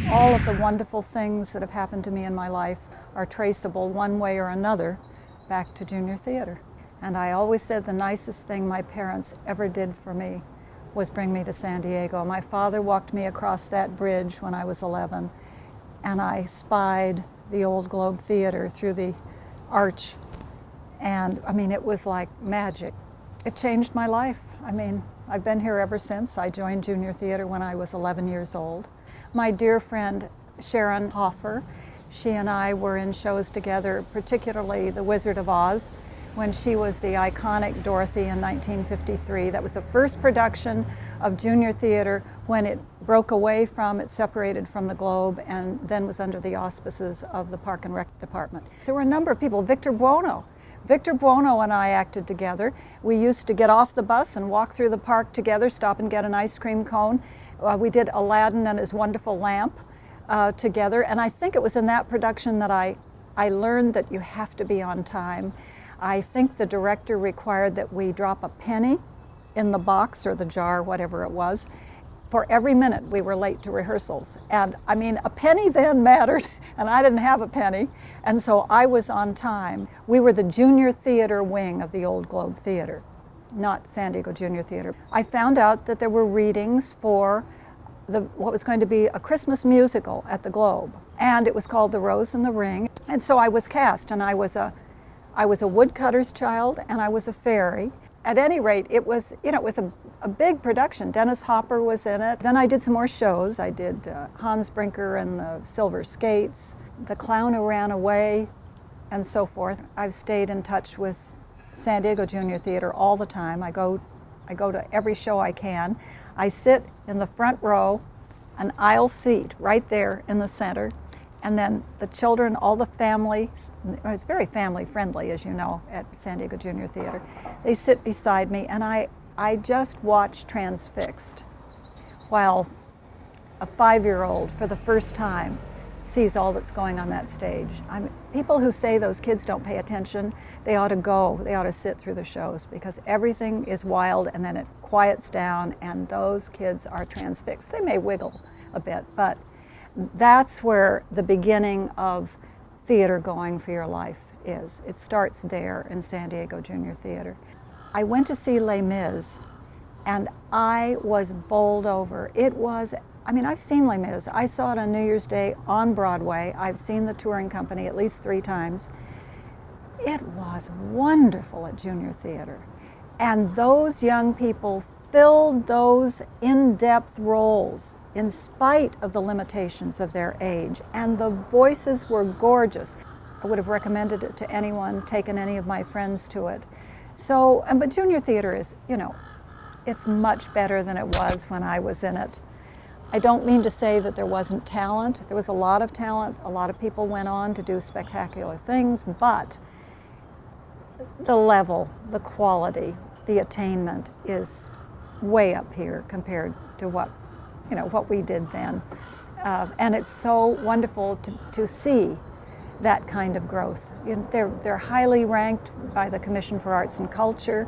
All of the wonderful things that have happened to me in my life are traceable one way or another back to junior theater. And I always said the nicest thing my parents ever did for me was bring me to San Diego. My father walked me across that bridge when I was 11, and I spied the old Globe Theater through the arch. And I mean, it was like magic. It changed my life. I mean, I've been here ever since. I joined junior theater when I was 11 years old. My dear friend Sharon Hoffer, she and I were in shows together, particularly The Wizard of Oz, when she was the iconic Dorothy in 1953. That was the first production of junior theater when it broke away from, it separated from the Globe, and then was under the auspices of the Park and Rec Department. There were a number of people. Victor Buono and I acted together. We used to get off the bus and walk through the park together, stop and get an ice cream cone. We did Aladdin and His Wonderful Lamp together, and I think it was in that production that I learned that you have to be on time. I think the director required that we drop a penny in the box or the jar, whatever it was, for every minute we were late to rehearsals. And I mean, a penny then mattered, and I didn't have a penny, and so I was on time. We were the junior theater wing of the old Globe Theater, not San Diego Junior Theater. I found out that there were readings for what was going to be a Christmas musical at the Globe, and it was called The Rose and the Ring. And so I was cast, and I was a woodcutter's child, and I was a fairy. At any rate, it was, it was a big production. Dennis Hopper was in it. Then I did some more shows. I did Hans Brinker and the Silver Skates, The Clown Who Ran Away, and so forth. I've stayed in touch with San Diego Junior Theater all the time. I go to every show I can. I sit in the front row, an aisle seat right there in the center, and then the children, all the family, it's very family friendly, as you know, at San Diego Junior Theater. They sit beside me, and I just watch transfixed while a 5-year-old for the first time sees all that's going on that stage. People who say those kids don't pay attention, they ought to sit through the shows, because everything is wild and then it quiets down and those kids are transfixed. They may wiggle a bit, but that's where the beginning of theater going for your life is. It starts there in San Diego Junior Theater. I went to see Les Mis, and I was bowled over. I've seen Les Mis. I saw it on New Year's Day on Broadway. I've seen the touring company at least 3 times. It was wonderful at Junior Theater. And those young people filled those in-depth roles in spite of the limitations of their age. And the voices were gorgeous. I would have recommended it to anyone, taken any of my friends to it. So, but Junior Theater is, it's much better than it was when I was in it. I don't mean to say that there wasn't talent. There was a lot of talent. A lot of people went on to do spectacular things, but the level, the quality, the attainment is way up here compared to what we did then. And it's so wonderful to see that kind of growth. They're highly ranked by the Commission for Arts and Culture,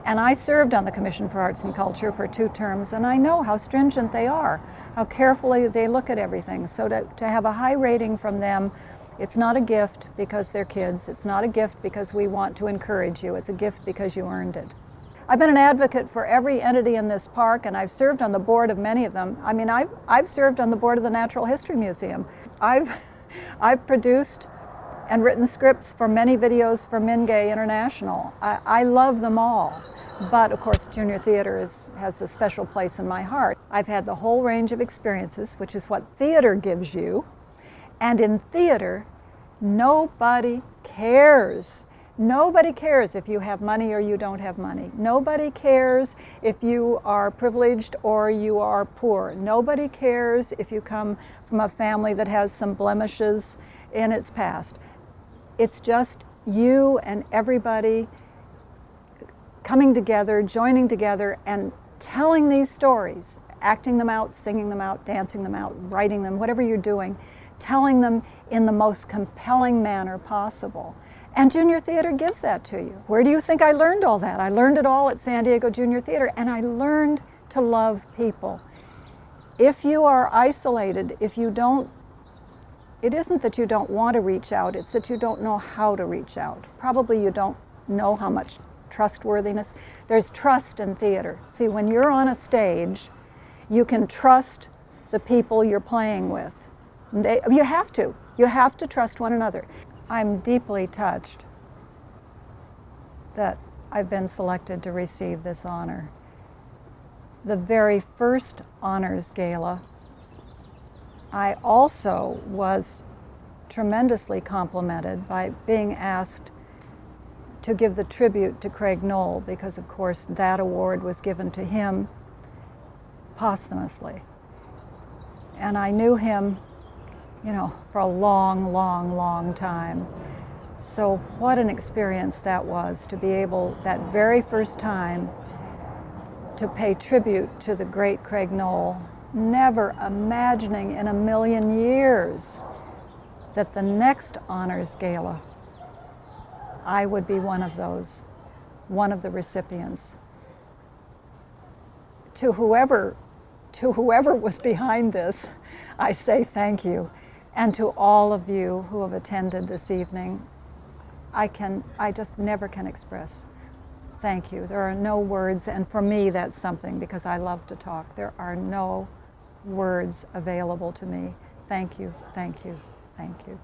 and I served on the Commission for Arts and Culture for 2 terms, and I know how stringent they are, how carefully they look at everything. So to have a high rating from them, it's not a gift because they're kids, it's not a gift because we want to encourage you, it's a gift because you earned it. I've been an advocate for every entity in this park, and I've served on the board of many of them. I mean, I've served on the board of the Natural History Museum. I've produced and written scripts for many videos for Mingay International. I love them all, but of course Junior Theater has a special place in my heart. I've had the whole range of experiences, which is what theater gives you, and in theater, nobody cares. Nobody cares if you have money or you don't have money. Nobody cares if you are privileged or you are poor. Nobody cares if you come from a family that has some blemishes in its past. It's just you and everybody coming together, joining together, and telling these stories, acting them out, singing them out, dancing them out, writing them, whatever you're doing, telling them in the most compelling manner possible. And Junior Theater gives that to you. Where do you think I learned all that? I learned it all at San Diego Junior Theater, and I learned to love people. If you are isolated, if you don't, it isn't that you don't want to reach out, it's that you don't know how to reach out. Probably you don't know how much trustworthiness. There's trust in theater. See, when you're on a stage, you can trust the people you're playing with. You have to. You have to trust one another. I'm deeply touched that I've been selected to receive this honor. The very first honors gala, I also was tremendously complimented by being asked to give the tribute to Craig Knoll, because of course that award was given to him posthumously. And I knew him, for a long, long, long time. So what an experience that was, to be able, that very first time, to pay tribute to the great Craig Knoll, never imagining in a million years that the next honors gala, I would be one of the recipients. To whoever was behind this, I say thank you. And to all of you who have attended this evening, I just never can express thank you. There are no words, and for me that's something, because I love to talk. There are no words available to me. Thank you, thank you, thank you.